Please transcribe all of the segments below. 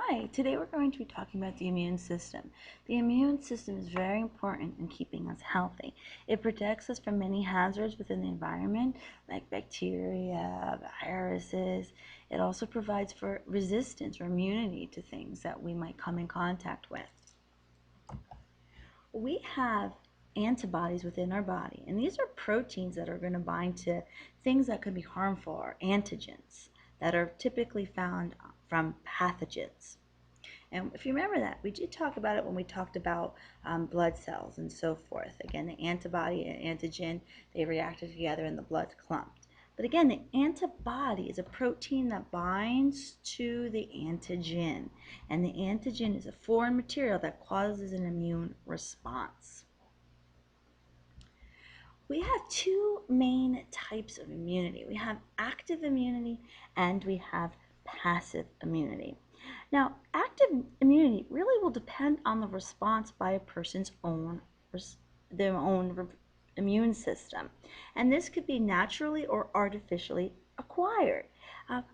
Hi, today we're going to be talking about the immune system. The immune system is very important in keeping us healthy. It protects us from many hazards within the environment, like bacteria, viruses. It also provides for resistance or immunity to things that we might come in contact with. We have antibodies within our body, and these are proteins that are going to bind to things that could be harmful, or antigens that are typically found from pathogens. And if you remember that, we did talk about it when we talked about blood cells and so forth. Again, the antibody and antigen, they reacted together and the blood clumped. But again, the antibody is a protein that binds to the antigen. And the antigen is a foreign material that causes an immune response. We have two main types of immunity. We have active immunity and we have passive immunity. Now, active immunity really will depend on the response by a person's own immune system. And this could be naturally or artificially acquired.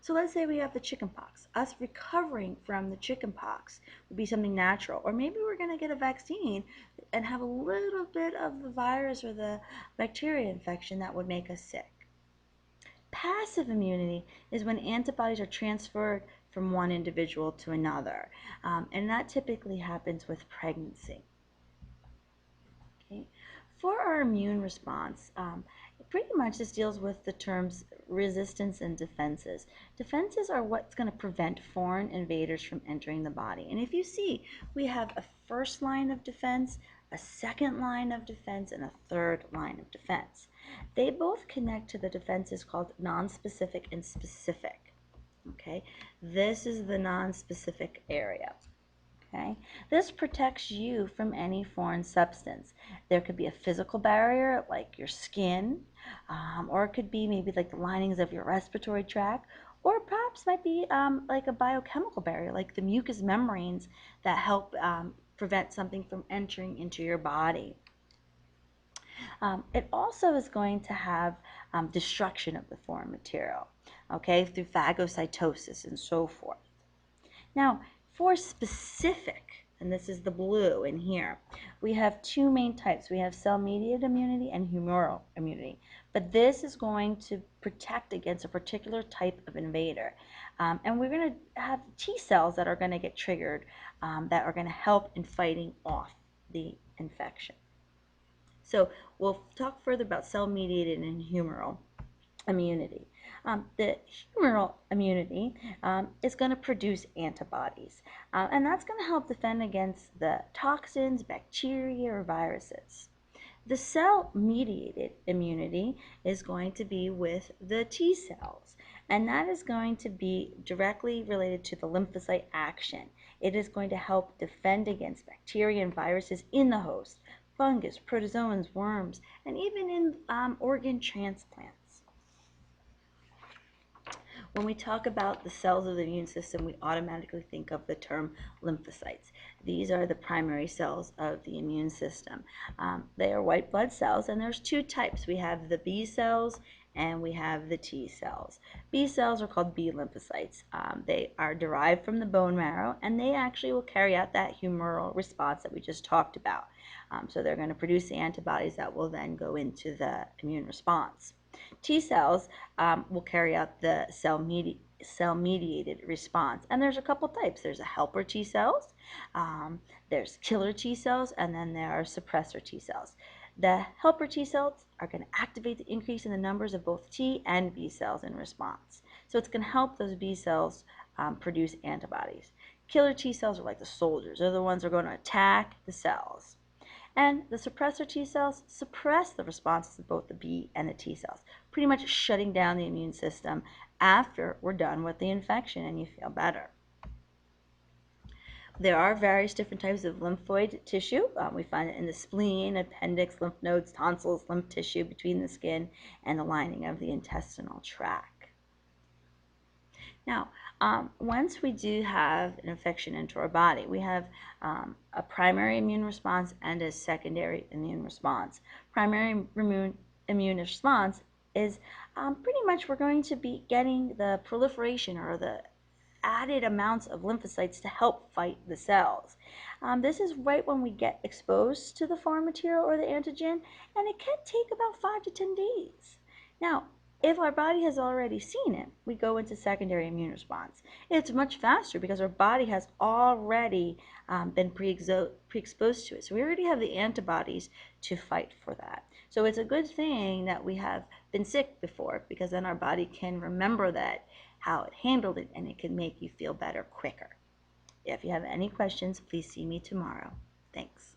So let's say we have the chickenpox. Us recovering from the chickenpox would be something natural. Or maybe we're going to get a vaccine and have a little bit of the virus or the bacteria infection that would make us sick. Passive immunity is when antibodies are transferred from one individual to another, and that typically happens with pregnancy. Okay. For our immune response, pretty much this deals with the terms resistance and defenses. Defenses are what's going to prevent foreign invaders from entering the body. And if you see, we have a first line of defense, a second line of defense, and a third line of defense. They both connect to the defenses called nonspecific and specific. Okay, this is the nonspecific area. Okay, this protects you from any foreign substance. There could be a physical barrier like your skin, or it could be maybe like the linings of your respiratory tract, or perhaps might be like a biochemical barrier like the mucous membranes that help prevent something from entering into your body. It also is going to have destruction of the foreign material, okay, through phagocytosis and so forth. Now, for specific, and this is the blue in here, we have two main types. We have cell-mediated immunity and humoral immunity. But this is going to protect against a particular type of invader. And we're going to have T cells that are going to get triggered that are going to help in fighting off the infection. So we'll talk further about cell-mediated and humoral immunity. The humoral immunity is going to produce antibodies, and that's going to help defend against the toxins, bacteria, or viruses. The cell-mediated immunity is going to be with the T cells, and that is going to be directly related to the lymphocyte action. It is going to help defend against bacteria and viruses in the host, fungus, protozoans, worms, and even in organ transplants. When we talk about the cells of the immune system, we automatically think of the term lymphocytes. These are the primary cells of the immune system. They are white blood cells, and there's two types. We have the B cells and we have the T cells. B cells are called B lymphocytes. They are derived from the bone marrow, and they actually will carry out that humoral response that we just talked about. So they're going to produce the antibodies that will then go into the immune response. T cells will carry out the cell-mediated response. And there's a couple types. There's a helper T cells, there's killer T cells, and then there are suppressor T cells. The helper T cells are going to activate the increase in the numbers of both T and B cells in response. So it's going to help those B cells produce antibodies. Killer T cells are like the soldiers. They're the ones that are going to attack the cells. And the suppressor T cells suppress the responses of both the B and the T cells, pretty much shutting down the immune system after we're done with the infection and you feel better. There are various different types of lymphoid tissue. We find it in the spleen, appendix, lymph nodes, tonsils, lymph tissue between the skin and the lining of the intestinal tract. Now, once we do have an infection into our body, we have a primary immune response and a secondary immune response. Primary immune response is pretty much we're going to be getting the proliferation or the added amounts of lymphocytes to help fight the cells. This is right when we get exposed to the foreign material or the antigen, and it can take about 5 to 10 days. Now, if our body has already seen it, we go into secondary immune response. It's much faster because our body has already been pre-exposed to it. So we already have the antibodies to fight for that. So it's a good thing that we have been sick before, because then our body can remember that, how it handled it, and it can make you feel better quicker. If you have any questions, please see me tomorrow. Thanks.